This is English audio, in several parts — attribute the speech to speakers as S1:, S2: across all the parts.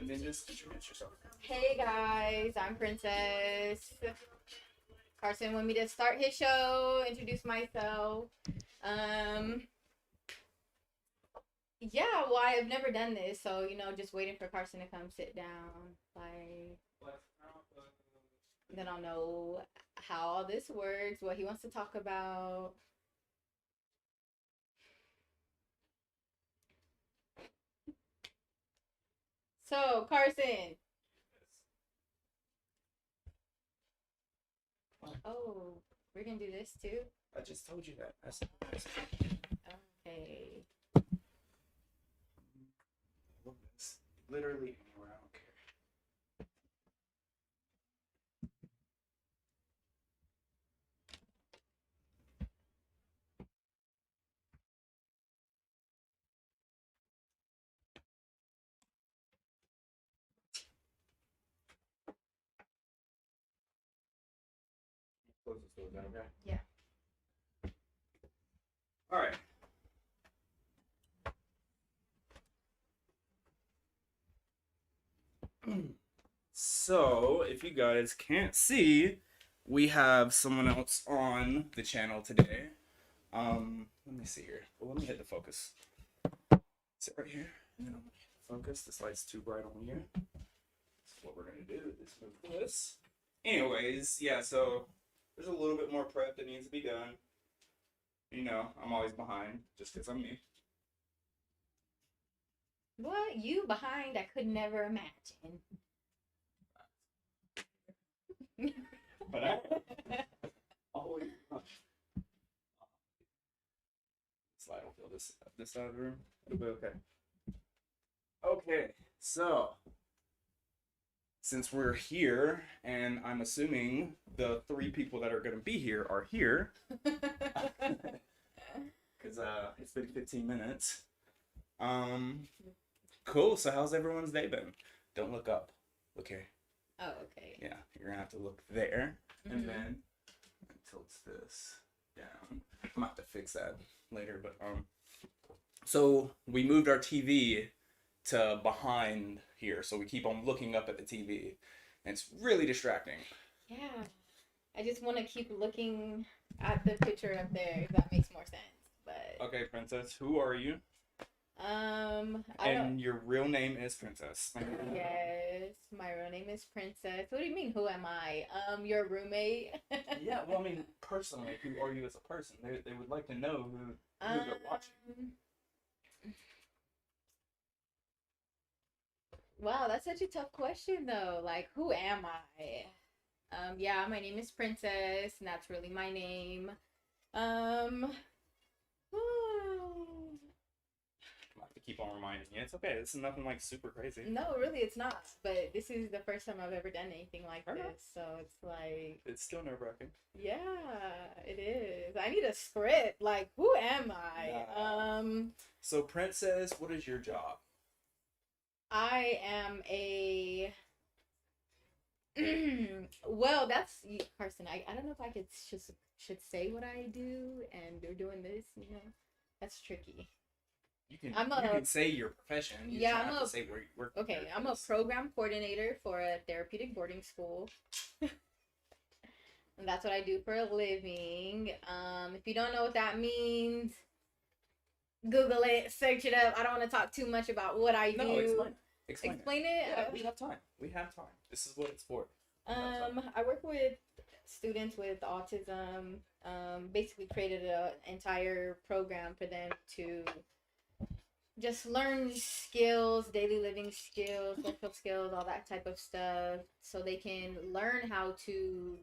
S1: and then just introduce yourself.
S2: Hey guys, I'm Princess. Carson wanted me to start his show, introduce myself. Um, yeah, well, I've never done this, so just waiting for Carson to come sit down. Then I'll know how all this works, what he wants to talk about. So, Carson. Oh, we're gonna do this too?
S1: I just told you that.
S2: Okay.
S1: I love this. Literally anywhere, I don't care. Close this door, is that okay?
S2: Yeah.
S1: All right. So, if you guys can't see, we have someone else on the channel today. Let me see here. Well, let me hit the focus. Sit right here. And then I'm gonna hit the focus. This light's too bright on you. So what we're gonna do is move this. Anyways, yeah, so there's a little bit more prep that needs to be done. You know, I'm always behind just because I'm me.
S2: What? You behind? I could never imagine.
S1: But I always slide will feel this side of the room. It'll be okay. Okay, so since we're here, and I'm assuming the 3 people that are gonna be here are here, because it's been 15 minutes. Cool. So how's everyone's day been? Don't look up. Look here.
S2: Oh, okay.
S1: Yeah, you're gonna have to look there, and then tilt this down. I'm gonna have to fix that later, but so we moved our TV to behind here, so we keep on looking up at the TV, and it's really distracting.
S2: Yeah, I just want to keep looking at the picture up there, if that makes more sense. But
S1: Okay, Princess, who are you? And your real name is Princess.
S2: Yes, my real name is Princess. What do you mean, who am I? Your roommate?
S1: Yeah, well, I mean, personally, who are you as a person? They would like to know who they're watching.
S2: Wow, that's such a tough question, though. Like, who am I? Yeah, my name is Princess, and that's really my name.
S1: Keep on reminding you. It's okay. This is nothing like super crazy.
S2: No, really, it's not. But this is the first time I've ever done anything like this, so it's like
S1: it's still nerve-wracking.
S2: Yeah, it is. I need a script. Like, who am I?
S1: So, Princess, what is your job?
S2: I am a. Well, that's Carson. I don't know if I should say what I do, and they're doing this. That's tricky.
S1: You can say your profession. You have to say where you work.
S2: Okay, I'm a program coordinator for a therapeutic boarding school. And that's what I do for a living. If you don't know what that means, Google it, search it up. I don't want to talk too much about what I do.
S1: No, explain it.
S2: Yeah,
S1: we have time. This is what it's for.
S2: I work with students with autism. Basically created an entire program for them to just learn skills, daily living skills, social skills, all that type of stuff, so they can learn how to,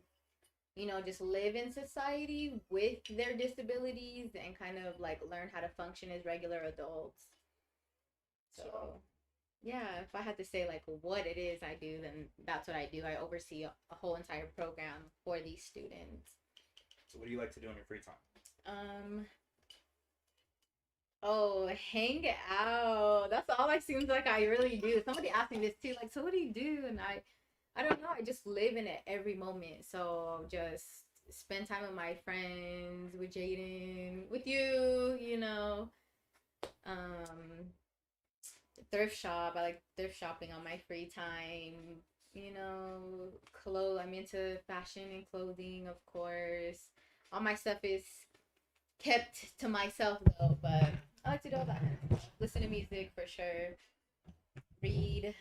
S2: just live in society with their disabilities and kind of like learn how to function as regular adults. So, yeah, if I had to say like what it is I do, then that's what I do. I oversee a whole entire program for these students.
S1: So what do you like to do in your free time?
S2: Oh, hang out. That's all it seems like I really do. Somebody asked me this too, like, so what do you do? And I don't know. I just live in it every moment. So just spend time with my friends, with Jaden, with you, thrift shop. I like thrift shopping on my free time. You know, I'm into fashion and clothing, of course. All my stuff is kept to myself though, but I like to do all that. Listen to music for sure. Read.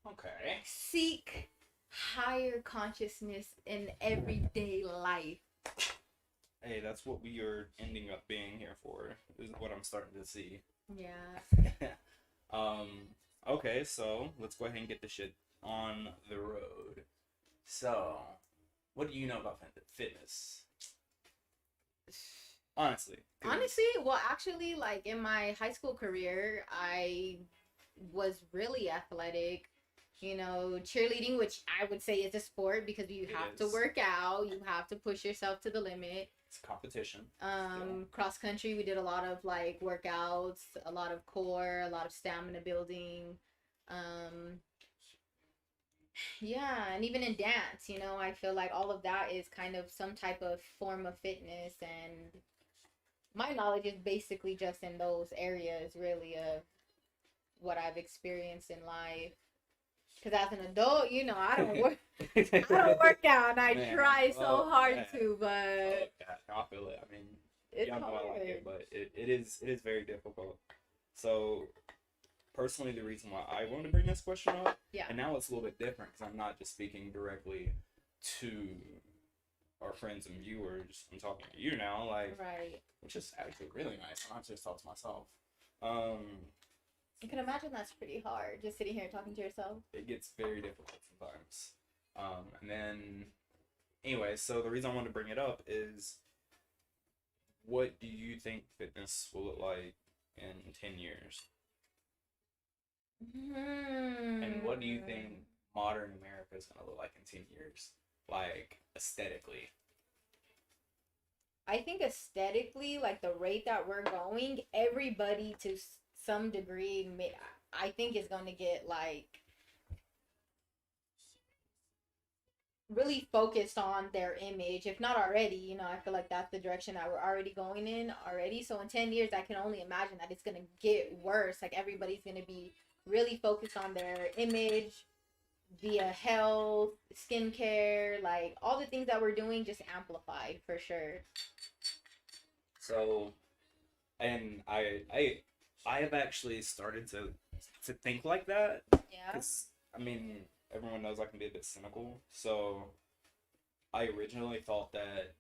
S1: Okay.
S2: Seek higher consciousness in everyday life.
S1: Hey, that's what we are ending up being here for. This is what I'm starting to see.
S2: Yeah.
S1: Okay, so let's go ahead and get the shit on the road. So, what do you know about fitness? Honestly.
S2: Well, actually, like in my high school career, I was really athletic. You know, cheerleading, which I would say is a sport because you have to work out, you have to push yourself to the limit.
S1: It's competition.
S2: Cross country, we did a lot of like workouts, a lot of core, a lot of stamina building. Yeah, and even in dance, you know, I feel like all of that is kind of some type of form of fitness, and my knowledge is basically just in those areas, really, of what I've experienced in life. Because as an adult, you know, I don't work, I don't work out, and I try so hard to, but
S1: I feel it. I mean,
S2: it's
S1: y'all know
S2: hard.
S1: I like it, but it is very difficult. So, personally, the reason why I wanted to bring this question up, and now it's a little bit different because I'm not just speaking directly to our friends and viewers. I'm talking to you now, like,
S2: right,
S1: which is actually really nice. I'm not just talking to myself.
S2: You can imagine that's pretty hard, just sitting here talking to yourself.
S1: It gets very difficult sometimes. And then, anyway, so the reason I wanted to bring it up is, what do you think fitness will look like in 10 years? And what do you think modern America is going to look like in 10 years? Like, aesthetically.
S2: I think aesthetically, like the rate that we're going, everybody to some degree, I think is going to get like really focused on their image, if not already. You know, I feel like that's the direction that we're already going in already. So in 10 years, I can only imagine that it's going to get worse. Like everybody's going to be really focused on their image via health, skincare, like all the things that we're doing just amplified for sure.
S1: So, and I have actually started to think like that.
S2: Yeah.
S1: Because, I mean, everyone knows I can be a bit cynical. So, I originally thought that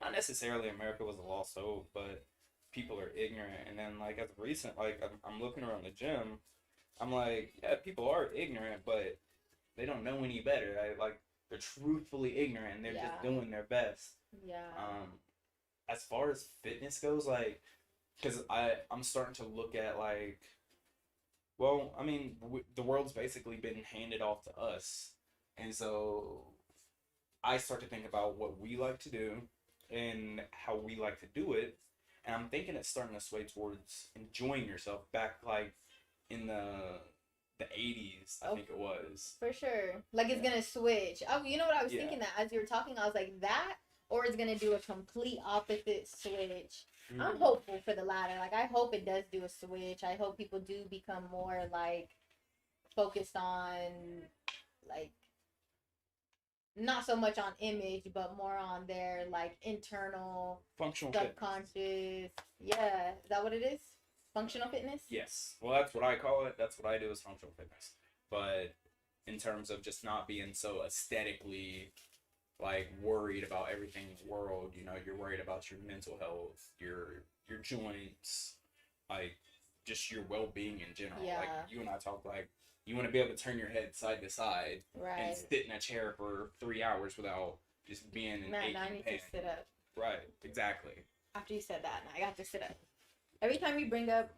S1: not necessarily America was a lost hope, but people are ignorant. And then, like, as of recent, like, I'm looking around the gym, I'm like, yeah, people are ignorant, but they don't know any better. Like, they're truthfully ignorant, and they're just doing their best.
S2: Yeah.
S1: As far as fitness goes, like, because I'm starting to look at, like, well, I mean, the world's basically been handed off to us, and so I start to think about what we like to do and how we like to do it, and I'm thinking it's starting to sway towards enjoying yourself back, like, in the 80s, I think it was.
S2: For sure. Like it's gonna switch. Oh, you know what I was thinking that as you were talking, I was like that, or it's gonna do a complete opposite switch. I'm hopeful for the latter. Like I hope it does do a switch. I hope people do become more like focused on like not so much on image, but more on their like internal
S1: functional
S2: subconscious. Fitness. Yeah, is that what it is? Functional fitness?
S1: Yes. Well, that's what I call it. That's what I do is functional fitness. But in terms of just not being so aesthetically like worried about everything in the world, you know, you're worried about your mental health, your joints, like just your well-being in general.
S2: Yeah.
S1: Like you and I talk, like you want to be able to turn your head side to side and sit in a chair for 3 hours without just being in aching
S2: I need
S1: pain.
S2: to sit up.
S1: Right, exactly.
S2: After you said that, I got to sit up. Every time you bring up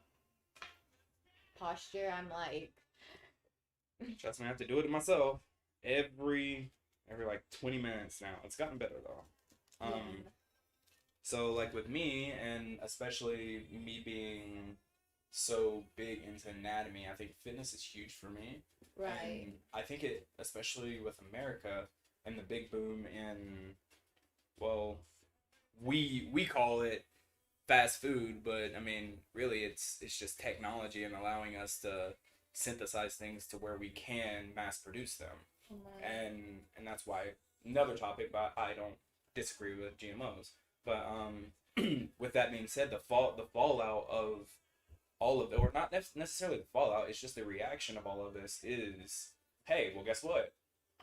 S2: posture, I'm like,
S1: trust me, I have to do it myself every like 20 minutes now. It's gotten better though. So like with me, and especially me being so big into anatomy, I think fitness is huge for me.
S2: Right.
S1: And I think it, especially with America and the big boom in, well, we call it fast food, but I mean, really, it's just technology and allowing us to synthesize things to where we can mass produce them, and that's why another topic, but I don't disagree with GMOs. But with that being said, the fallout of all of it, or not necessarily the fallout, it's just the reaction of all of this is, hey, well, guess what?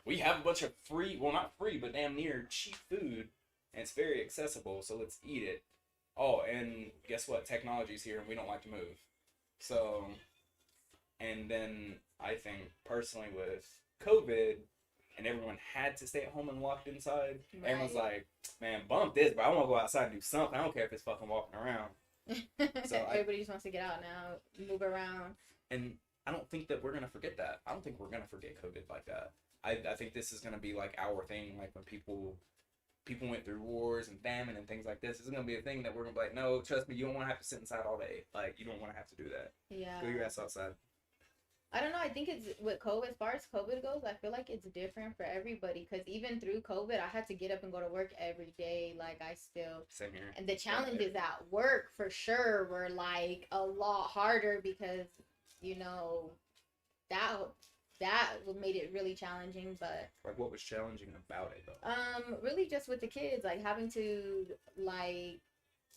S1: We have a bunch of free, well, not free, but damn near cheap food, and it's very accessible, so let's eat it. Oh, and guess what? Technology's here, and we don't like to move. So, and then I think personally with COVID, and everyone had to stay at home and locked inside, everyone's like, man, bump this, but I want to go outside and do something. I don't care if it's fucking walking around.
S2: So everybody just wants to get out now, move around.
S1: And I don't think that we're going to forget that. I don't think we're going to forget COVID like that. I think this is going to be like our thing, like when people went through wars and famine and things like this. It's going to be a thing that we're going to be like, no, trust me, you don't want to have to sit inside all day. Like, you don't want to have to do that.
S2: Yeah.
S1: Go your ass outside.
S2: I don't know. I think it's with COVID, as far as COVID goes, I feel like it's different for everybody. Because even through COVID, I had to get up and go to work every day. Like, I still.
S1: Same here.
S2: And the challenges at work, for sure, were like a lot harder because, you know, that made it really challenging. But
S1: like, what was challenging about it though?
S2: Really just with the kids, like having to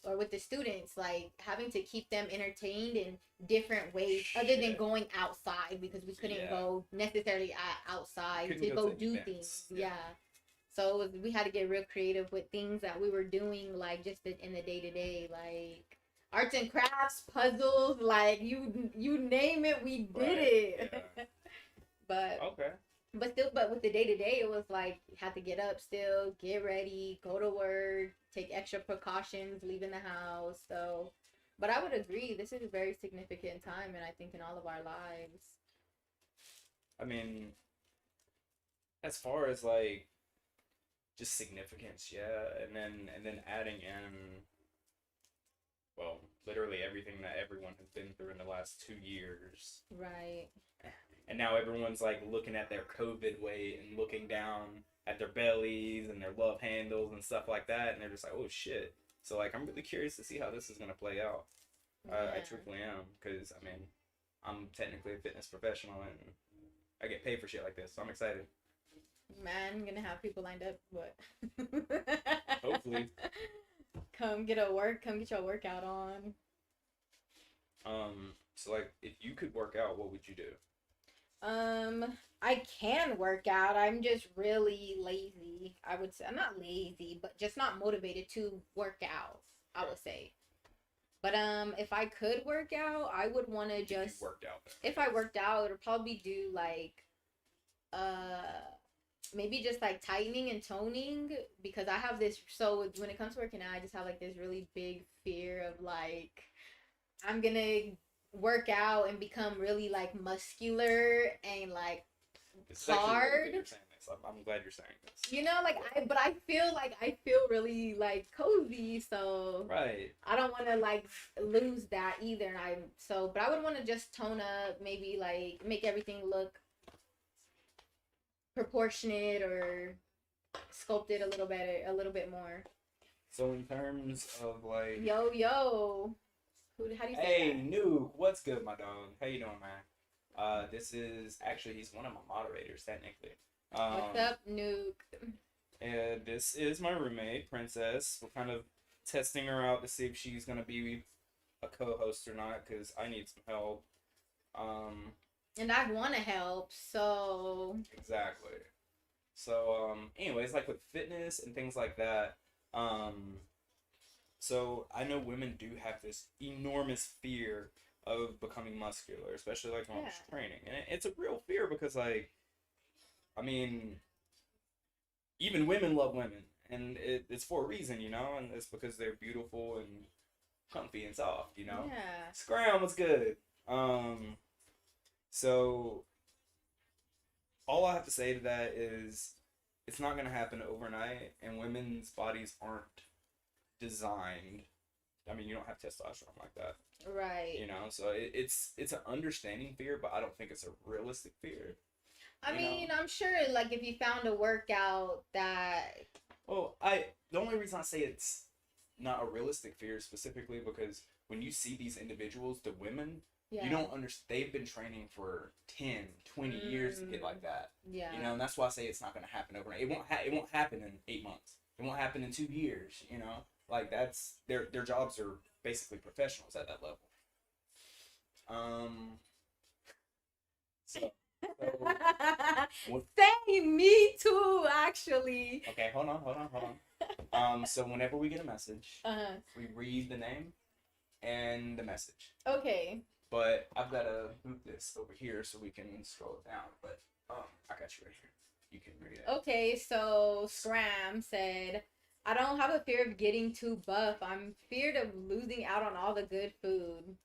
S2: or with the students, like having to keep them entertained in different ways other than going outside, because we couldn't go necessarily outside to go do things. Yeah. So we had to get real creative with things that we were doing, like just in the day-to-day, like arts and crafts, puzzles, like you name it, we did it. Yeah. But with the day-to-day, it was like you had to get up still, get ready, go to work, take extra precautions leaving the house. So, but I would agree, this is a very significant time, and I think in all of our lives.
S1: I mean, as far as like just significance, yeah, and then adding in, well, literally everything that everyone has been through in the last 2 years.
S2: Right.
S1: And now everyone's like looking at their COVID weight and looking down at their bellies and their love handles and stuff like that, and they're just like, oh shit. So like, I'm really curious to see how this is gonna play out. I truthfully am, because I mean, I'm technically a fitness professional and I get paid for shit like this, so I'm excited.
S2: Man, I'm gonna have people lined up. What?
S1: Hopefully.
S2: Come get your workout on.
S1: So like, if you could work out, what would you do?
S2: I can work out. I'm just really lazy. I would say I'm not lazy, but just not motivated to work out, I would say. But if I could work out, I would want to just if I worked out, it would probably do like maybe just like tightening and toning, because I have this, so when it comes to working out, I just have like this really big fear of like I'm gonna work out and become really like muscular and like hard.
S1: I'm glad you're saying this.
S2: You know, like I feel really like cozy, so
S1: right.
S2: I don't want to like lose that either. And but I would want to just tone up, maybe like make everything look proportionate or sculpted a little bit more.
S1: So in terms of like,
S2: yo. How do you say
S1: hey,
S2: that?
S1: Nuke, what's good, my dog? How you doing, man? This is actually, he's one of my moderators, technically.
S2: What's up, Nuke?
S1: And this is my roommate, Princess. We're kind of testing her out to see if she's gonna be a co-host or not, because I need some help.
S2: And I want to help, so...
S1: Exactly. So, anyways, like with fitness and things like that, so I know women do have this enormous fear of becoming muscular, especially like when I was training. And it's a real fear because, like, I mean, even women love women. And it's for a reason, you know? And it's because they're beautiful and comfy and soft, you know?
S2: Yeah.
S1: Scram was good. So all I have to say to that is it's not going to happen overnight, and women's bodies aren't designed. I mean, you don't have testosterone like that,
S2: right?
S1: You know, so it's an understanding fear, but I don't think it's a realistic fear.
S2: I mean, I'm sure, like, if you found a workout that...
S1: Well, the only reason I say it's not a realistic fear specifically because when you see these individuals, the women,
S2: Yeah.
S1: you don't understand. They've been training for 10, 20 years to get like that.
S2: Yeah.
S1: You know, and that's why I say it's not going to happen overnight. It won't happen in 8 months. It won't happen in 2 years. You know, like that's their jobs are basically professionals at that level. So
S2: Same, me too, actually.
S1: okay, hold on. So whenever we get a message, we read the name and the message.
S2: Okay.
S1: But I've got to move this over here so we can scroll it down. But I got you right here. You can read it.
S2: Okay, so Scram said, I don't have a fear of getting too buff. I'm feared of losing out on all the good food.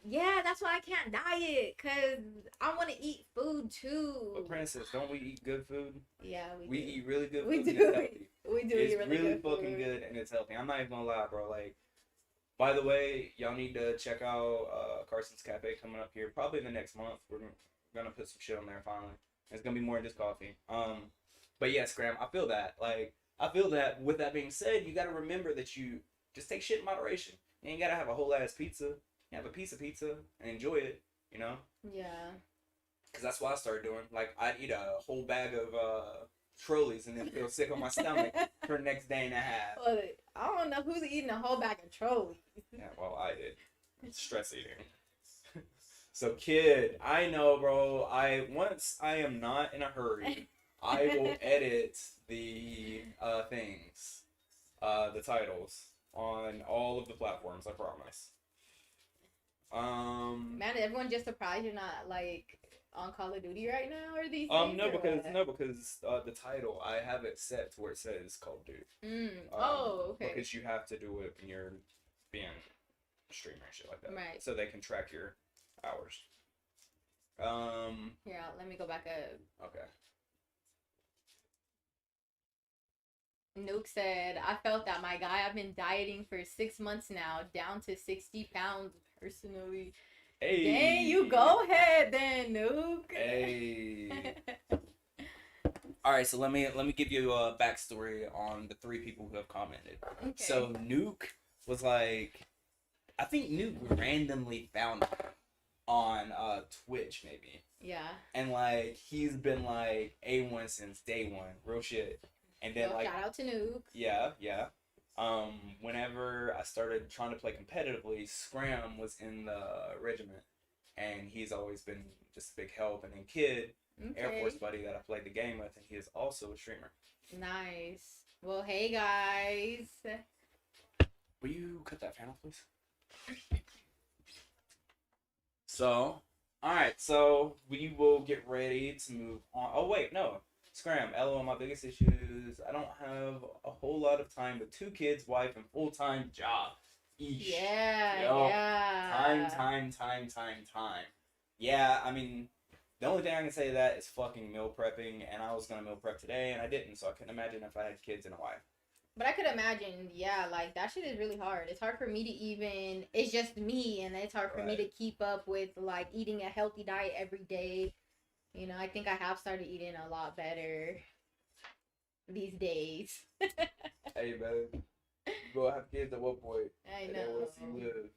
S2: Yeah, that's why I can't diet, because I want to eat food too.
S1: But Princess, don't we eat good food?
S2: Yeah,
S1: we
S2: do.
S1: Eat really good food.
S2: We do.
S1: And it's healthy.
S2: We do
S1: it's
S2: eat really
S1: really
S2: good
S1: fucking
S2: food.
S1: good and it's healthy. I'm not even gonna lie, bro. Like, by the way, y'all need to check out Carson's Cafe coming up here probably in the next month. We're gonna put some shit on there finally. It's gonna be more than just coffee. But yes, Graham, I feel that. Like, I feel that. With that being said, you gotta remember that you just take shit in moderation. You ain't gotta have a whole ass pizza. You have a piece of pizza and enjoy it. You know.
S2: Yeah.
S1: Cause that's what I started doing. Like, I'd eat a whole bag of Trolleys and then feel sick on my stomach for the next day and a half.
S2: Well, I don't know who's eating a whole bag of Trolleys.
S1: Yeah, well, I did. Stress eating. So, kid, I know, bro. Once I am not in a hurry, I will edit the things, the titles on all of the platforms. I promise.
S2: Man, everyone just surprised you're not like on Call of Duty right now, or these
S1: no,
S2: days,
S1: because the title I have it set to where it says Call of Duty.
S2: Okay.
S1: Because you have to do it when you're being a streamer and shit like that,
S2: right?
S1: So they can track your hours.
S2: Here, let me go back up.
S1: Okay.
S2: Nuke said, I felt that, my guy. I've been dieting for 6 months now, down to 60 pounds personally.
S1: Hey.
S2: Dang, you go ahead then, Nuke.
S1: Hey. All right, so let me give you a backstory on the 3 people who have commented.
S2: Okay.
S1: So Nuke was like, I think Nuke randomly found it on Twitch maybe.
S2: Yeah.
S1: And like he's been like A1 since day one, real shit. And then like
S2: shout out to Nuke.
S1: Yeah. Whenever I started trying to play competitively, Scram was in the regiment, and he's always been just a big help. And then Kid, Air Force buddy that I played the game with, and he is also a streamer.
S2: Nice. Well, hey guys.
S1: Will you cut that fan off, please? So, all right. So we will get ready to move on. Oh wait, no. Scram, LOL, my biggest issues. I don't have a whole lot of time with 2 kids, wife, and full-time job. Eesh.
S2: Yeah,
S1: Yo,
S2: yeah.
S1: Time. Yeah, I mean, the only thing I can say to that is fucking meal prepping, and I was gonna meal prep today, and I didn't, so I couldn't imagine if I had kids and a wife.
S2: But I could imagine, yeah, like, that shit is really hard. It's hard for me to even, it's just me, and it's hard for me to keep up with, like, eating a healthy diet every day. You know, I think I have started eating a lot better these days.
S1: Hey, man. You gonna have kids at what point?
S2: I know.
S1: And then once you live.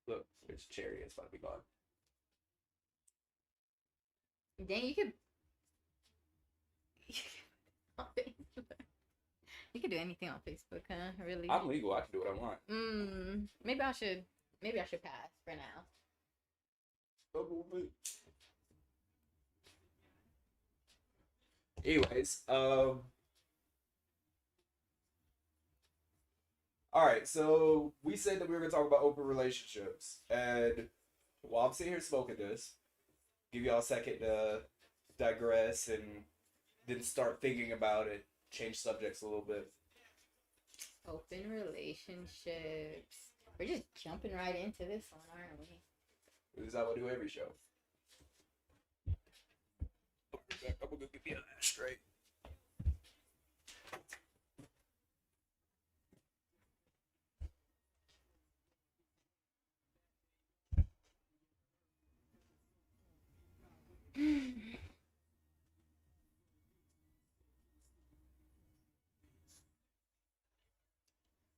S1: Look, there's Cherry. It's about to be gone.
S2: Dang, you could... on Facebook. You could do anything on Facebook, huh? Really?
S1: I'm legal. I can do what I want.
S2: Maybe I should pass for now.
S1: Anyways, alright, so we said that we were gonna talk about open relationships, and while I'm sitting here smoking this, give y'all a second to digress and then start thinking about it, change subjects a little bit.
S2: Open relationships. We're just jumping right into this one, aren't we?
S1: This is how I do every show. I'm gonna get me an ass straight.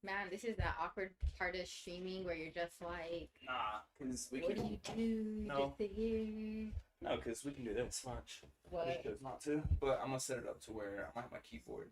S2: Man, this is that awkward part of streaming where you're just like,
S1: Nah, because we
S2: what
S1: can.
S2: do you do?
S1: No.
S2: Just sit here.
S1: No, because we can do this. Watch. I
S2: What?
S1: just chose not to, but I'm gonna set it up to where I might have my keyboard.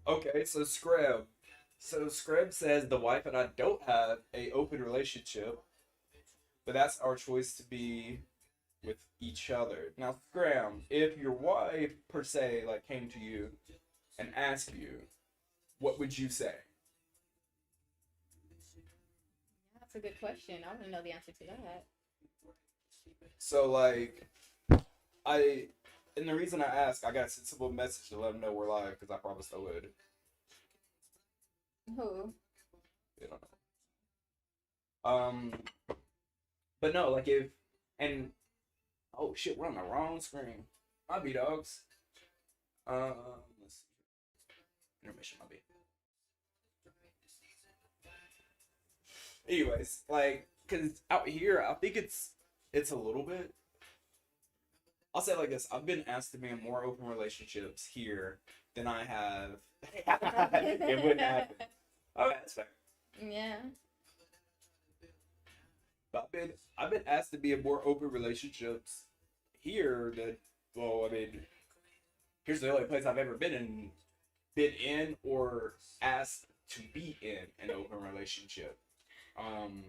S1: Okay, so Scrub. So Scrub says the wife and I don't have a open relationship, but that's our choice to be with each other. Now, Scram, if your wife per se like came to you and asked you, what would you say?
S2: That's a good question. I want to know the answer to that.
S1: So like, I and the reason I ask, I got a simple message to let them know we're live because I promised I would.
S2: Who?
S1: They don't know. But no, like if and oh shit, we're on the wrong screen. My B dogs. Let's see. Intermission, my B. Anyways, like, cause out here, I think it's a little bit. I'll say it like this: I've been asked to be in more open relationships here than I have. It wouldn't happen. Okay, that's fair.
S2: Yeah.
S1: But I've been asked to be in more open relationships here than well, I mean, here's the only place I've ever been in or asked to be in an open relationship. Um,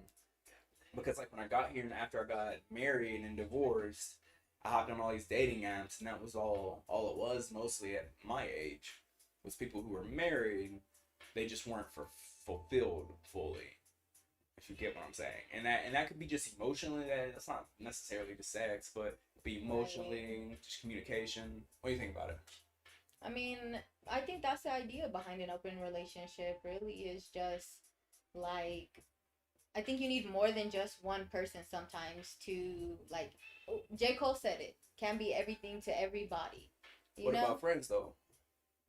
S1: because like when I got here and after I got married and divorced, I hopped on all these dating apps, and that was all it was. Mostly at my age, was people who were married. They just weren't fulfilled fully. If you get what I'm saying, and that could be just emotionally. That's not necessarily the sex, but be emotionally, right. Just communication. What do you think about it?
S2: I mean, I think that's the idea behind an open relationship. Really, is just like, I think you need more than just one person sometimes to like. J. Cole said it. Can't be everything to everybody.
S1: What about friends though?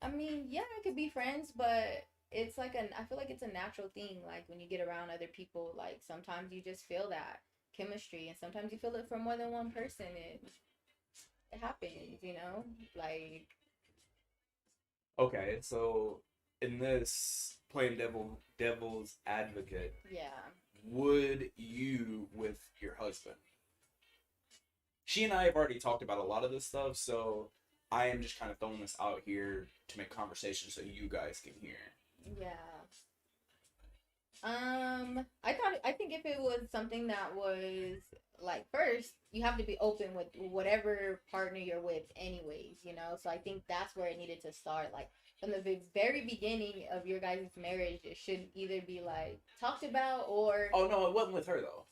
S2: I mean, yeah, it could be friends, but it's like I feel like it's a natural thing. Like when you get around other people, like sometimes you just feel that chemistry, and sometimes you feel it from more than one person. It happens, like.
S1: Okay, so in this playing devil's advocate,
S2: Yeah.
S1: would you with your husband? She and I have already talked about a lot of this stuff, so I am just kind of throwing this out here to make conversation so you guys can hear.
S2: Yeah. I think if it was something that was like first, you have to be open with whatever partner you're with, anyways, you know. So I think that's where it needed to start. Like from the very beginning of your guys' marriage, it should either be like talked about or.
S1: Oh no, it wasn't with her though.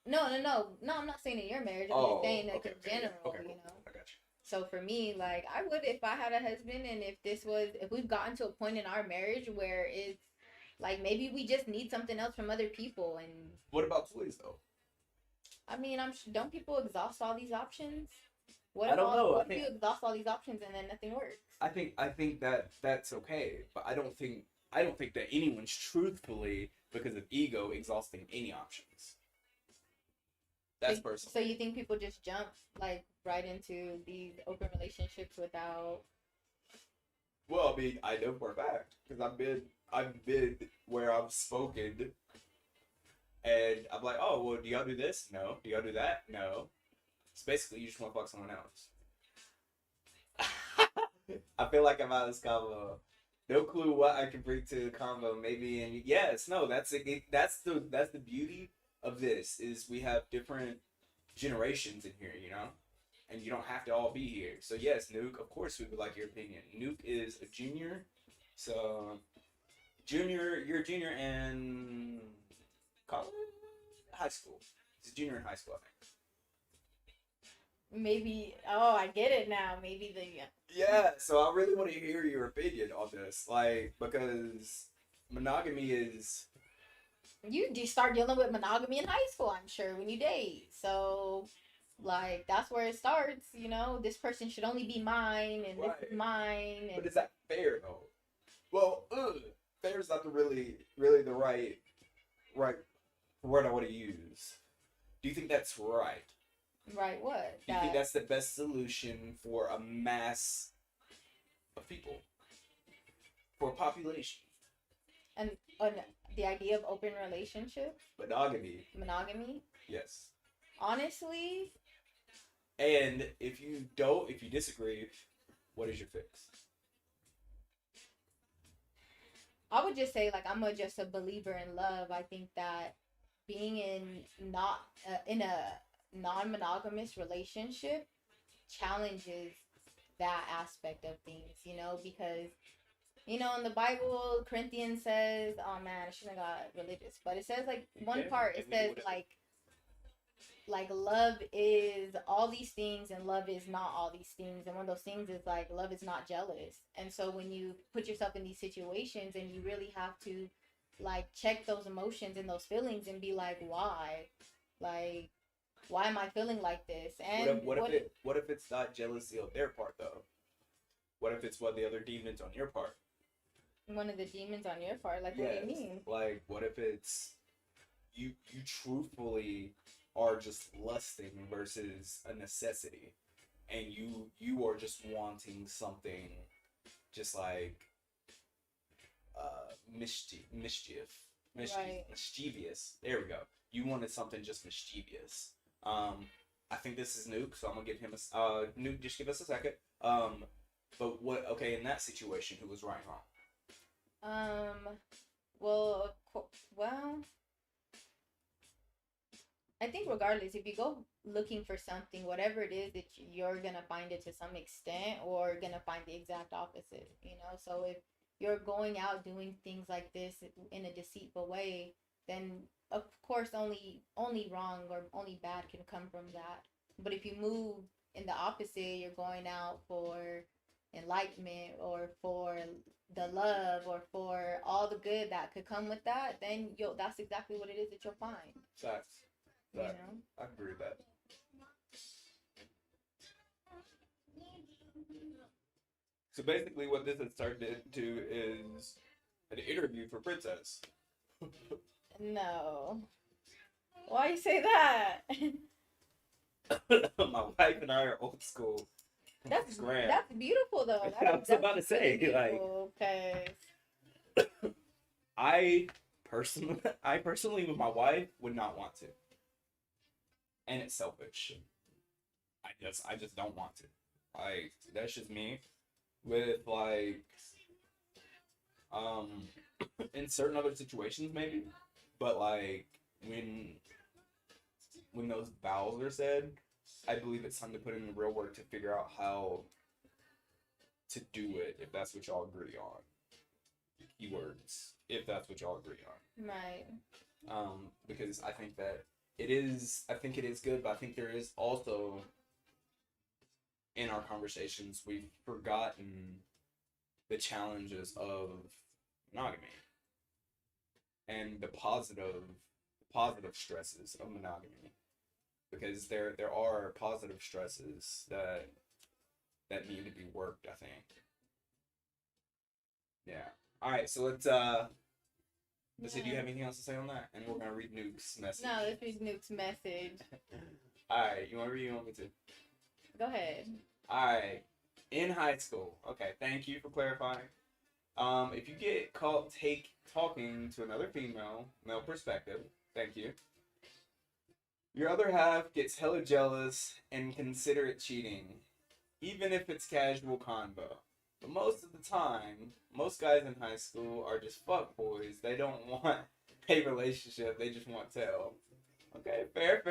S2: No. I'm not saying in your marriage. I'm just saying like in general, you know.
S1: I got you.
S2: So for me, like I would if I had a husband, and if we've gotten to a point in our marriage where it's like maybe we just need something else from other people. And
S1: what about toys though?
S2: I mean, don't people exhaust all these options?
S1: I don't know.
S2: What if you exhaust all these options and then nothing works?
S1: I think that that's okay, but I don't think that anyone's truthfully, because of ego, exhausting any options. That's personal.
S2: So you think people just jump like right into these open relationships without?
S1: Well, I mean, I know for a fact because I've been where I've spoken, and I'm like, oh well, do y'all do this? No. Do y'all do that? No. It's basically you just want to fuck someone else. I feel like I'm out of this combo. No clue what I can bring to the combo. Maybe, and yes, no, that's it. That's the beauty of this is we have different generations in here, you know, and you don't have to all be here. So yes, Nuke, of course we would like your opinion. Nuke is a junior, so you're a junior in college, high school. He's a junior in high school, I think.
S2: Maybe. Oh, I get it now. Maybe
S1: Yeah, so I really want to hear your opinion on this, like, because monogamy is.
S2: You do start dealing with monogamy in high school, I'm sure, when you date. So, like, that's where it starts, you know? This person should only be mine, and
S1: Right.
S2: this is mine. And...
S1: But is that fair, though? Well, fair is not the really the right word I want to use. Do you think that's right?
S2: Right, what?
S1: Do you think that's the best solution for a mass of people? For a population?
S2: And the idea of open relationships?
S1: Monogamy? Yes.
S2: Honestly?
S1: And if you disagree, what is your fix?
S2: I would just say, like, I'm just a believer in love. I think that being in a non-monogamous relationship challenges that aspect of things, you know, because, you know, in the Bible, Corinthians says, oh man, I shouldn't have got religious, but it says, like, one part, it says, like love is all these things and love is not all these things. And one of those things is like love is not jealous. And so when you put yourself in these situations and you really have to like check those emotions and those feelings and be like, why? Like, why am I feeling like this? And
S1: what if it's not jealousy on their part though? What if it's one of the other demons on your part?
S2: One of the demons on your part? Like, yes. What do you mean?
S1: Like, what if it's you truthfully are just lusting versus a necessity, and you are just wanting something just like mischievous. There we go. You wanted something just mischievous. I think this is Nuke, so I'm gonna give him a Nuke. Just give us a second. But what? Okay, in that situation, who was right and wrong?
S2: Well, I think regardless, if you go looking for something, whatever it is, that you're gonna find it to some extent, or gonna find the exact opposite. You know, so if you're going out doing things like this in a deceitful way, then of course only wrong or only bad can come from that. But if you move in the opposite, you're going out for enlightenment or for the love or for all the good that could come with that, then that's exactly what it is that you'll find.
S1: Facts.
S2: You know?
S1: I agree with that. So basically what this has turned into is an interview for Princess.
S2: No. Why you say that?
S1: My wife and I are old school.
S2: That's beautiful though.
S1: I was about to say,
S2: beautiful, like, okay.
S1: I personally with my wife would not want to. And it's selfish. I just don't want to. Like, that's just me. With like in certain other situations maybe. But like when those vowels are said, I believe it's time to put in the real work to figure out how to do it if that's what y'all agree on. Keywords, if that's what y'all agree on.
S2: Right.
S1: Because I think that it is good, but I think there is also in our conversations we've forgotten the challenges of monogamy and the positive stresses of monogamy, because there are positive stresses that need to be worked, I think. Yeah. All right, so let's do you have anything else to say on that? And we're gonna read Nuke's message.
S2: No, let's read Nuke's message.
S1: All right, you want to read? You want me to?
S2: Go ahead.
S1: All right. In high school. Okay, thank you for clarifying. If you get caught talking to another male perspective, thank you. Your other half gets hella jealous and consider it cheating, even if it's casual convo. But most of the time, most guys in high school are just fuck boys. They don't want a relationship. They just want tail. Okay, fair.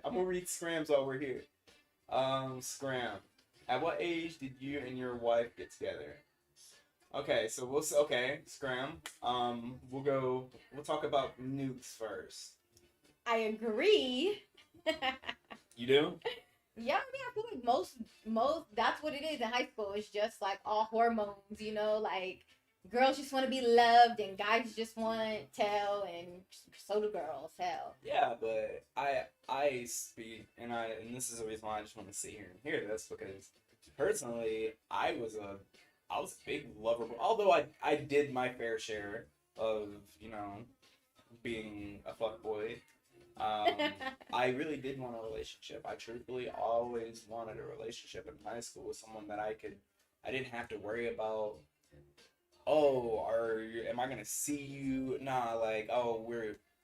S1: I'm gonna read Scrams while we're here. Scram. At what age did you and your wife get together? Okay, so Scram. We'll talk about Nukes first.
S2: I agree.
S1: You do?
S2: Yeah, I mean, I feel like most that's what it is in high school. It's just like all hormones, you know, like girls just want to be loved and guys just want tail, and so do girls. Hell.
S1: Yeah, but I speak, and this is the reason why I just want to sit here and hear this, because personally I was a big lover, although I did my fair share of, you know, being a fuckboy. I really did want a relationship. I truthfully always wanted a relationship in high school with someone that I didn't have to worry about, am I gonna see you? Nah, like,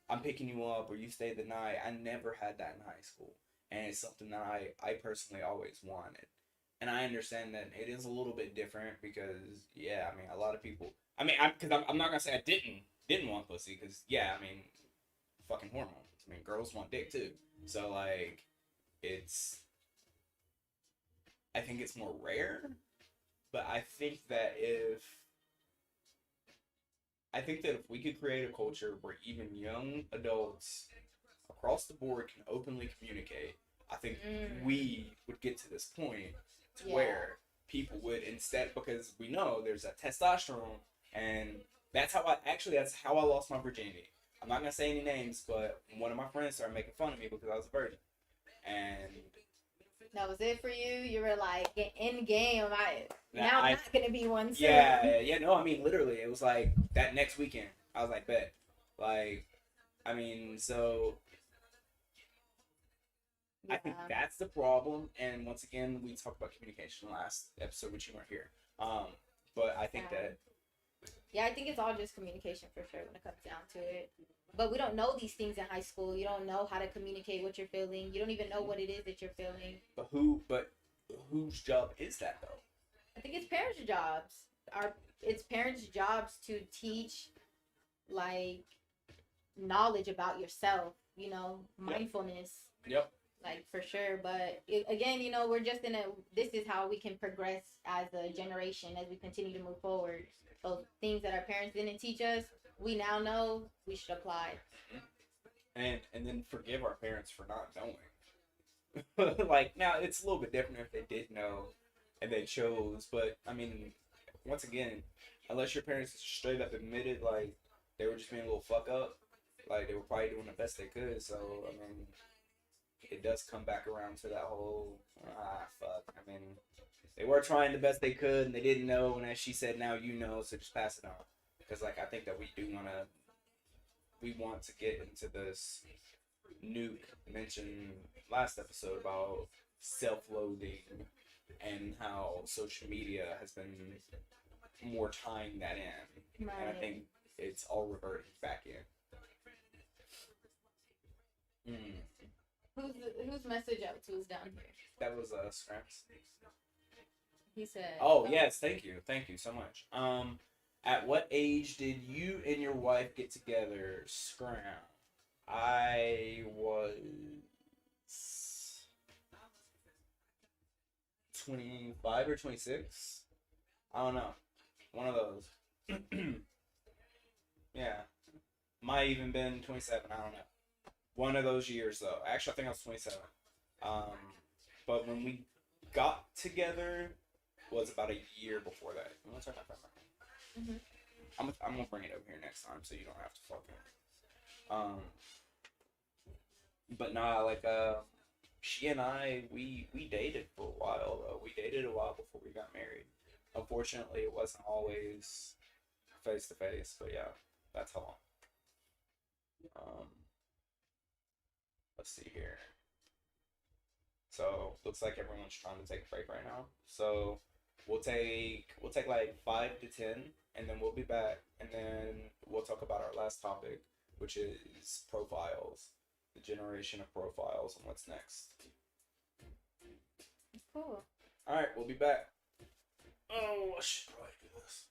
S1: I'm picking you up or you stay the night. I never had that in high school. And it's something that I personally always wanted. And I understand that it is a little bit different because, yeah, I mean, a lot of people, I'm not gonna say I didn't want pussy, because, yeah, I mean, fucking hormones. I mean, girls want dick too. So, like, I think it's more rare, but I think that if we could create a culture where even young adults across the board can openly communicate, I think we would get to this point to where people would, instead, because we know there's that testosterone, and that's how I lost my virginity. I'm not gonna say any names, but one of my friends started making fun of me because I was a virgin, and
S2: that was it for you. You were like, in game. I'm not gonna be one soon.
S1: Yeah. No, I mean, literally, it was like that next weekend. I was like, bet. Like, I mean, so I think that's the problem. And once again, we talked about communication last episode, which you weren't here. But I think that.
S2: Yeah, I think it's all just communication for sure when it comes down to it. But we don't know these things in high school. You don't know how to communicate what you're feeling. You don't even know what it is that you're feeling.
S1: But whose job is that though?
S2: I think it's parents' jobs. It's parents' jobs to teach, like, knowledge about yourself. You know, mindfulness.
S1: Yep.
S2: Like, for sure. But again, you know, we're just this is how we can progress as a generation as we continue to move forward. Those things that our parents didn't teach us, we now know we should apply.
S1: And then forgive our parents for not knowing. Like, now it's a little bit different if they did know and they chose, but I mean, once again, unless your parents straight up admitted like they were just being a little fuck up, like they were probably doing the best they could. So I mean, it does come back around to that whole fuck. I mean, they were trying the best they could and they didn't know, and as she said, now you know, so just pass it on. Because like I think that we want to get into this. Nuke mentioned last episode about self-loathing and how social media has been more tying that in. Right. And I think it's all reverting back in.
S2: Whose message out to is down here?
S1: That was Scraps.
S2: He said.
S1: Oh yes, thank you so much. At what age did you and your wife get together? Scram. I was 25 or 26. I don't know. One of those. Yeah. Might even been 27. I don't know. One of those years, though. Actually, I think I was 27. Um, but when we got together was about a year before that. You want to turn that back? Mm-hmm. I'm gonna bring it over here next time so you don't have to fucking. But nah, like she and I we dated for a while though. We dated a while before we got married. Unfortunately, it wasn't always face to face, but yeah, that's how long. Um, let's see here. So looks like everyone's trying to take a break right now. So we'll take like 5 to 10, and then we'll be back, and then we'll talk about our last topic, which is profiles, the generation of profiles, and what's next.
S2: Cool.
S1: All right, we'll be back. Oh, I should probably do this.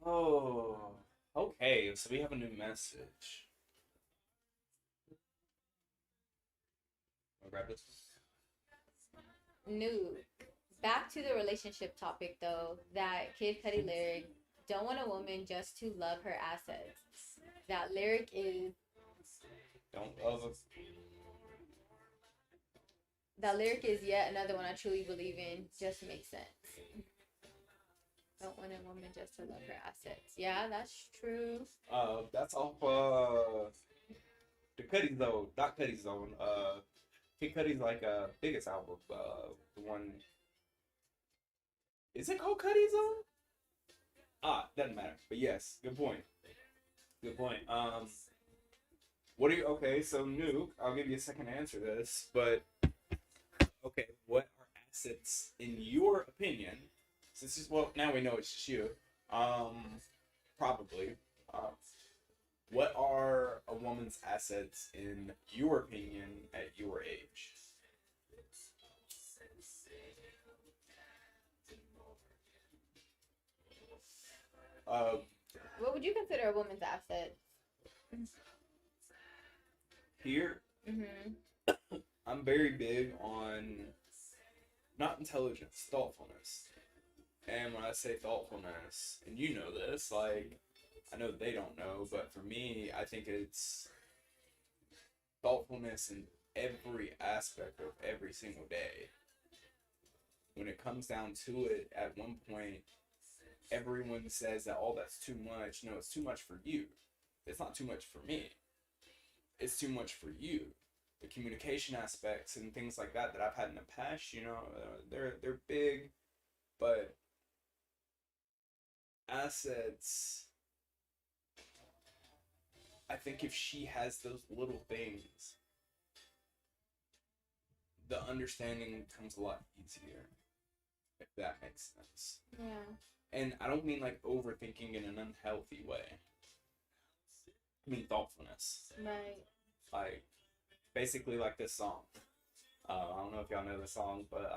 S1: Oh, okay. So we have a new message. I'll grab this.
S2: New. Back to the relationship topic though. That Kid Cudi lyric. Don't want a woman just to love her assets. That lyric is.
S1: Don't love us.
S2: That lyric is yet another one I truly believe in. Just makes sense. Don't want a woman just to love her assets. Yeah, that's true.
S1: That's off the Cudi Zone, not Cudi Zone. Kid Cudi's like biggest album. The one. Is it called Cudi Zone? Doesn't matter. But yes, good point. Good point. What are you? Okay, so Nuke, I'll give you a second to answer this, but okay, what are assets in your opinion? Since it's, well, now we know it's just you. Probably. What are a woman's assets in your opinion at your age? Uh,
S2: What would you consider a woman's asset?
S1: Here,
S2: Mm-hmm.
S1: I'm very big on not intelligence, thoughtfulness. And when I say thoughtfulness, and you know this, like, I know they don't know, but for me, I think it's thoughtfulness in every aspect of every single day. When it comes down to it, at one point, everyone says that, oh, that's too much. No, it's too much for you. It's not too much for me. It's too much for you. The communication aspects and things like that I've had in the past, you know, they're big, but assets. I think if she has those little things, the understanding comes a lot easier. If that makes sense.
S2: Yeah.
S1: And I don't mean like overthinking in an unhealthy way. I mean thoughtfulness.
S2: Right.
S1: Like basically like this song. I don't know if y'all know the song, but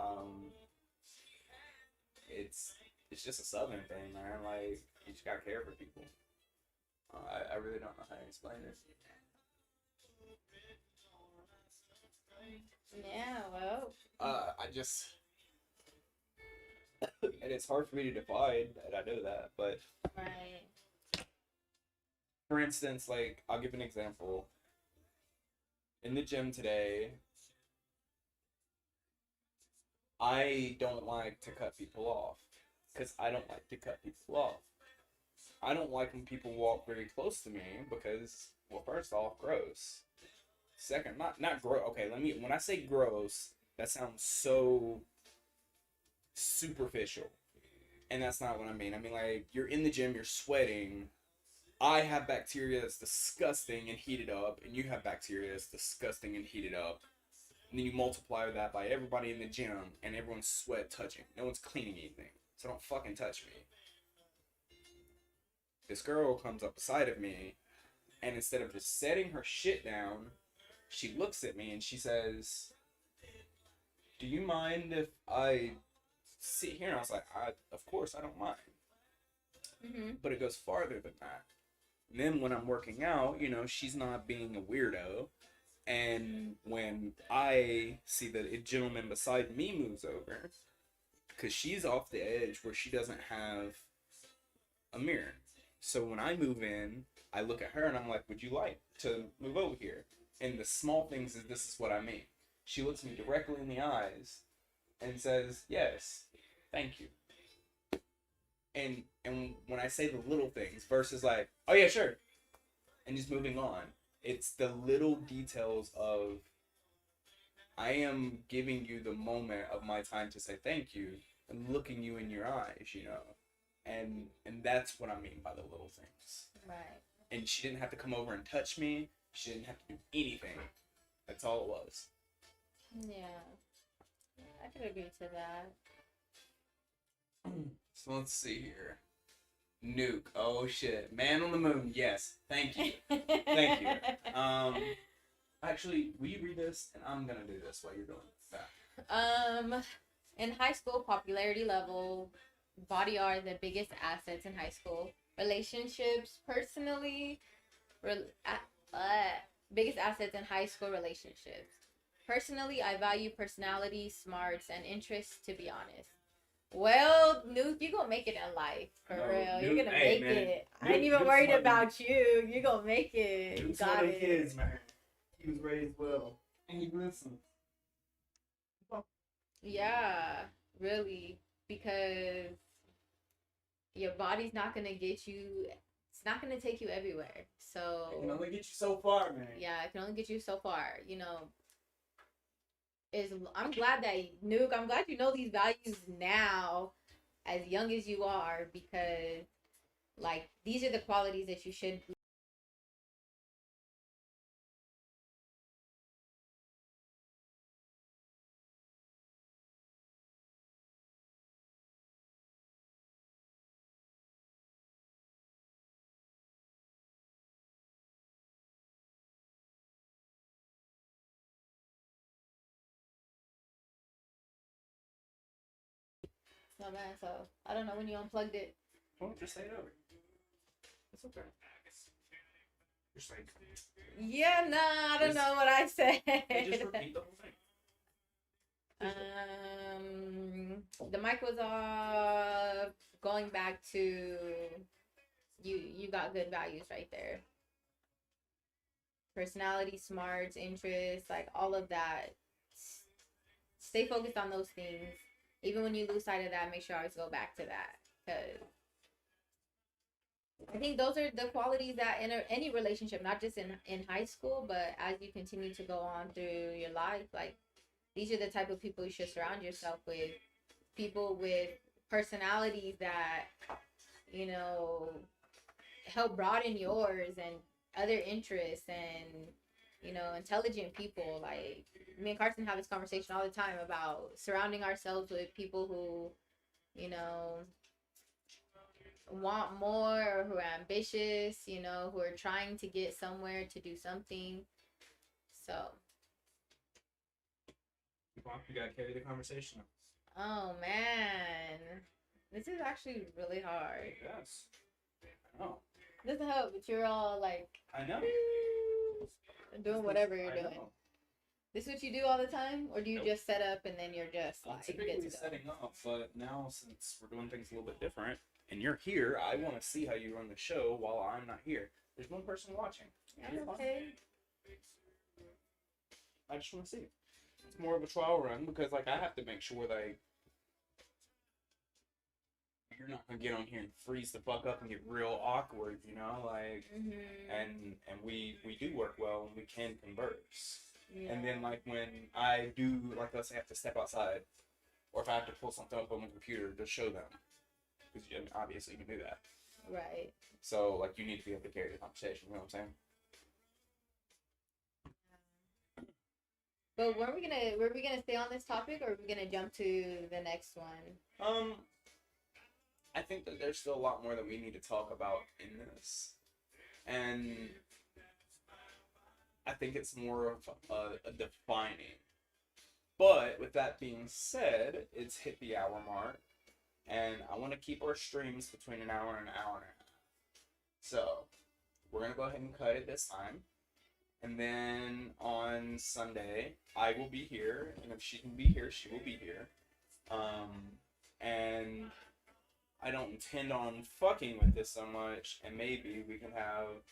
S1: it's just a southern thing, man. Like you just gotta care for people. I really don't know how to explain it.
S2: Yeah. Well.
S1: I just and it's hard for me to define, and I know that, but
S2: Right.
S1: for instance, like I'll give an example. In the gym today, I don't like to cut people off because I don't like to cut people off. I don't like when people walk very close to me because, well, first off, gross. Second, not gross. Okay, when I say gross, that sounds so superficial, and that's not what I mean. I mean like you're in the gym, you're sweating. I have bacteria that's disgusting and heated up, and you have bacteria that's disgusting and heated up. And then you multiply that by everybody in the gym, and everyone's sweat touching. No one's cleaning anything. So don't fucking touch me. This girl comes up beside of me, and instead of just setting her shit down, she looks at me and she says, do you mind if I sit here? And I was like, of course, I don't mind.
S2: Mm-hmm.
S1: But it goes farther than that. And then when I'm working out, you know, she's not being a weirdo. And when I see that a gentleman beside me moves over, because she's off the edge where she doesn't have a mirror. So when I move in, I look at her and I'm like, would you like to move over here? And the small things is this is what I mean. She looks me directly in the eyes and says, yes, thank you. And when I say the little things versus like, oh yeah, sure, and just moving on, it's the little details of I am giving you the moment of my time to say thank you and looking you in your eyes, you know, and that's what I mean by the little things.
S2: Right.
S1: And she didn't have to come over and touch me. She didn't have to do anything. That's all it was.
S2: Yeah. I could agree to that.
S1: So let's see here. Nuke. Oh shit. Man on the Moon. Yes. Thank you. Thank you. Actually, will you read this? And I'm gonna do this while you're doing that.
S2: In high school popularity level, body are the biggest assets in high school. Relationships, personally, biggest assets in high school relationships. Personally, I value personality, smarts, and interests, to be honest. Well, Nuke, you gonna make it in life, for real. You're gonna make it. I ain't even worried about you. You gonna make it. You got it.
S1: Kids, man. He was raised well. And he listens.
S2: Yeah, really. Because your body's not gonna get you. It's not gonna take you everywhere. So
S1: it can only get you so far, man.
S2: Yeah, it can only get you so far. You know, I'm glad that Nuke. I'm glad you know these values now, as young as you are, because like these are the qualities that you should. No man, so I don't know when you unplugged it.
S1: Well, just say it over. It's okay. Just like.
S2: Yeah, nah, I don't know what I said.
S1: Just repeat the whole thing.
S2: The mic was off. Going back to you got good values right there. Personality, smarts, interests, like all of that. Stay focused on those things. Even when you lose sight of that, make sure I always go back to that. Because I think those are the qualities that in any relationship, not just in high school, but as you continue to go on through your life, like these are the type of people you should surround yourself with. People with personalities that, you know, help broaden yours and other interests, and, you know, intelligent people. Like me and Carson have this conversation all the time about surrounding ourselves with people who, you know, want more, or who are ambitious, you know, who are trying to get somewhere, to do something. So
S1: you gotta carry the conversation.
S2: Oh man, this is actually really hard.
S1: Yes, I know.
S2: Doesn't help, but you're all like,
S1: I know,
S2: doing whatever you're doing. This is what you do all the time, or do you just set up and then you're just like
S1: typically setting up? But now, since we're doing things a little bit different, and you're here, I want to see how you run the show while I'm not here. There's one person watching.
S2: Okay.
S1: I just want to see. It's more of a trial run because, like, I have to make sure that you're not gonna get on here and freeze the fuck up and get real awkward, you know, like, and we do work well and we can converse. Yeah. And then, like, when I do, like, let's say I have to step outside, or if I have to pull something up on my computer to show them, because obviously you can do that.
S2: Right.
S1: So, like, you need to be able to carry the conversation. You know what I'm saying?
S2: But were we gonna stay on this topic, or are we gonna jump to the next one?
S1: I think that there's still a lot more that we need to talk about in this, and I think it's more of a defining. But with that being said, it's hit the hour mark, and I want to keep our streams between an hour and a half. So we're gonna go ahead and cut it this time. And then on Sunday, I will be here, and if she can be here, she will be here. And I don't intend on fucking with this so much, and maybe we can have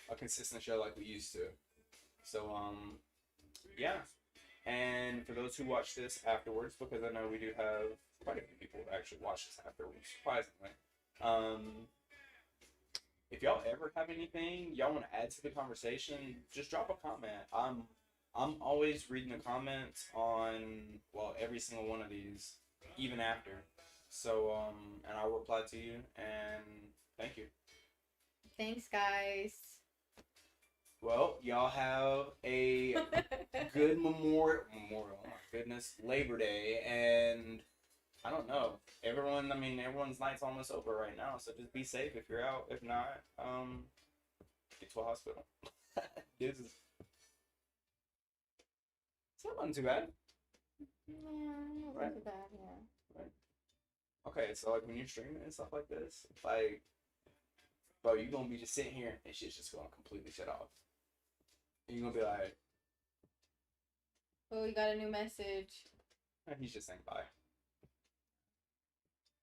S1: a consistent show like we used to. So, yeah. And for those who watch this afterwards, because I know we do have quite a few people who actually watch this afterwards, surprisingly. If y'all ever have anything y'all want to add to the conversation, just drop a comment. I'm always reading the comments on, well, every single one of these, even after. So, and I'll reply to you, and thank you.
S2: Thanks, guys.
S1: Well, y'all have a good Memorial, oh my goodness, Labor Day, and I don't know. Everyone's night's almost over right now, so just be safe if you're out. If not, get to a hospital. It's not too bad.
S2: Yeah, not
S1: right.
S2: too bad, yeah.
S1: Right. Okay, so like when you're streaming and stuff like this, like bro, you gonna be just sitting here and shit's just gonna completely shut off. And you're gonna be like,
S2: oh, we got a new message.
S1: he's just saying bye.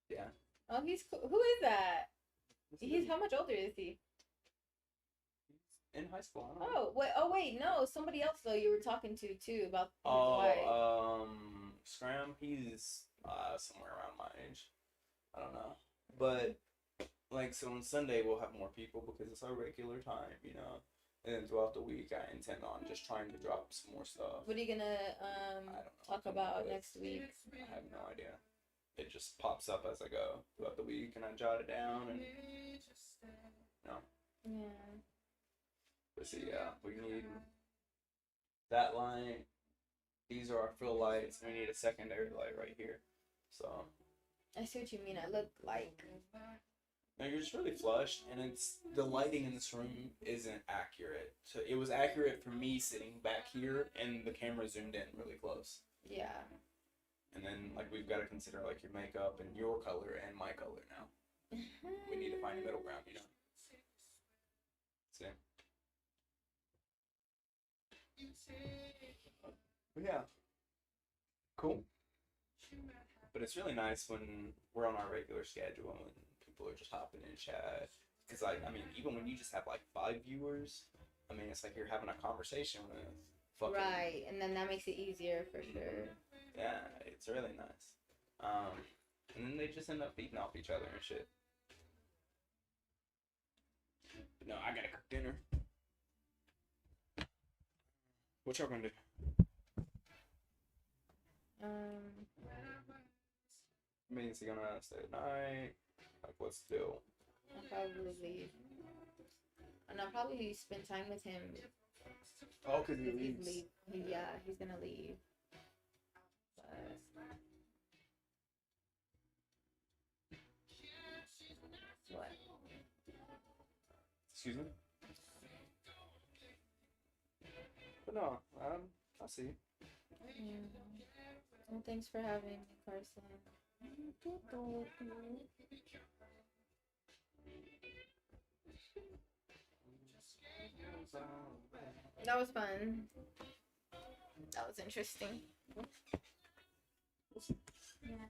S1: Yeah.
S2: Oh, he's cool. Who is that? He's how much older is he?
S1: In high school. I don't know.
S2: Oh wait, no, somebody else though you were talking to too about his wife.
S1: Scram, he's somewhere around my age. I don't know. But like, so on Sunday we'll have more people because it's our regular time, you know. And then throughout the week I intend on just trying to drop some more stuff.
S2: What are you gonna talk about next week?
S1: I have no idea. It just pops up as I go throughout the week and I jot it down and no.
S2: Yeah.
S1: But see, yeah, we need that light. These are our fill lights. We need a secondary light right here. So
S2: I see what you mean. I look like.
S1: no, you're just really flushed, and it's the lighting in this room isn't accurate. So it was accurate for me sitting back here, and the camera zoomed in really close.
S2: Yeah.
S1: And then like we've got to consider like your makeup and your color and my color now. We need to find a middle ground, you know. See. But yeah. Cool. But it's really nice when we're on our regular schedule and people are just hopping in chat. Because I mean, even when you just have like 5 viewers, I mean, it's like you're having a conversation with fucking...
S2: Right, and then that makes it easier for sure.
S1: Yeah, it's really nice. And then they just end up beating off each other and shit. But no, I gotta cook dinner. What y'all gonna do? I mean, is he gonna stay at night? Like, what's the deal?
S2: I'll probably leave. And I'll probably spend time with him.
S1: Oh, because he leaves.
S2: Yeah, he's gonna leave. But... What?
S1: Excuse me? But no, I see.
S2: Well, thanks for having me, Carson. That was fun. That was interesting. Yeah.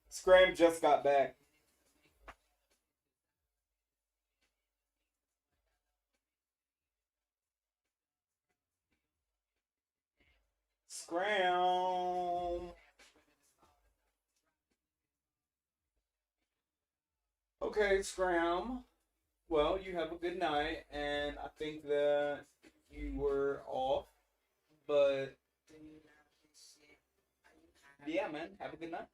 S1: Scram just got back. Scram. Okay, Scram. Well, you have a good night, and I think that you were off, but yeah, man, have a good night.